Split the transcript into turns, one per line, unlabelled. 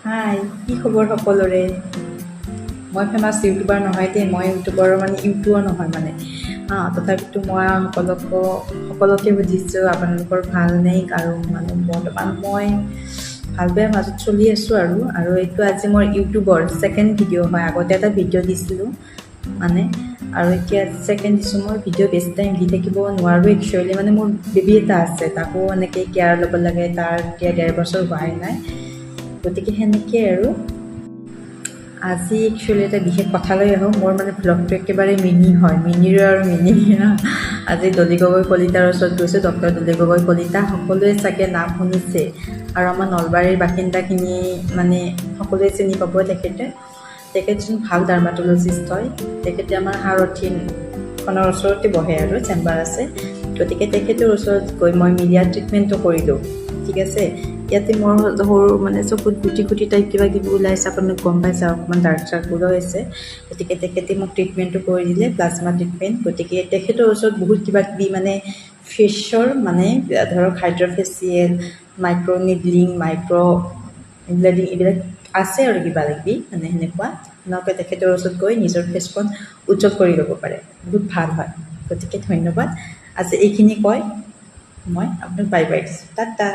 হাই, কি খবৰ সকলোৰে? মই ফেমাছ ইউটিউবাৰ নহয় দেই, মই ইউটিউবাৰৰ ইউটিউবাৰ নহয় তথাপিতো মই সকলোকে বুজিছোঁ আপোনালোকৰ ভাল নে আৰু বৰ্তমান মই ভাল বেয়া মাজত চলি আছোঁ আৰু এইটো আজি মোৰ ইউটিউবৰ ছেকেণ্ড ভিডিঅ' হয়। আগতে এটা ভিডিঅ' দিছিলোঁ আৰু এতিয়া ছেকেণ্ড দিছোঁ। মই ভিডিঅ' বেছি টাইম দি থাকিব নোৱাৰোঁ একচুৱেলি, মোৰ বেবী এটা আছে, তাকো এনেকৈ কেয়াৰ ল'ব লাগে। তাৰ এতিয়া 1.5 বছৰ হোৱাই নাই, গতিকে সেনেকৈ আজি একচুৱেলি এটা বিশেষ কথালৈ আহোঁ। মোৰ ভ্লগটো একেবাৰে মিনি হয়, মিনিৰো আৰু মিনি আজি দলি গগৈ কলিতাৰ ওচৰত গৈছোঁ। ডক্টৰ দলি গগৈ কলিতা সকলোৱে চাগে নাম শুনিছে আৰু আমাৰ নলবাৰীৰ বাসিন্দাখিনি সকলোৱে চিনি পাব। তেখেতজন ভাল ডাৰ্মাটলজিষ্ট হয়। তেখেতে আমাৰ সাৰথীখনৰ ওচৰতে বহে আৰু চেম্বাৰ আছে। গতিকে তেখেতৰ ওচৰত গৈ মই মিডিয়া ট্ৰিটমেণ্টটো কৰিলোঁ। ঠিক আছে, ইয়াতে মোৰ সৰু চকুত গুটি গুটি টাইপ কিবা কিবি ওলাইছে, আপোনালোক গম পাইছে, অকণমান ডাৰ্ক চাৰ্কলো হৈছে। গতিকে তেখেতে মোক ট্ৰিটমেণ্টটো কৰি দিলে, প্লাজমা ট্ৰিটমেণ্ট। গতিকে তেখেতৰ ওচৰত বহুত কিবা কিবি ফেচৰ ধৰক হাইড্ৰফেচিয়েল, মাইক্ৰ' নিডলিং, ব্লেডিং এইবিলাক আছে আৰু কিবা কিবি সেনেকুৱা তেখেতৰ ওচৰত গৈ নিজৰ ফেচখন উজ্জ্বল কৰি ল'ব পাৰে, বহুত ভাল হয়। গতিকে ধন্যবাদ। আজি এইখিনি কৈ মই আপোনাক বাই বাই দিছোঁ। টাটা।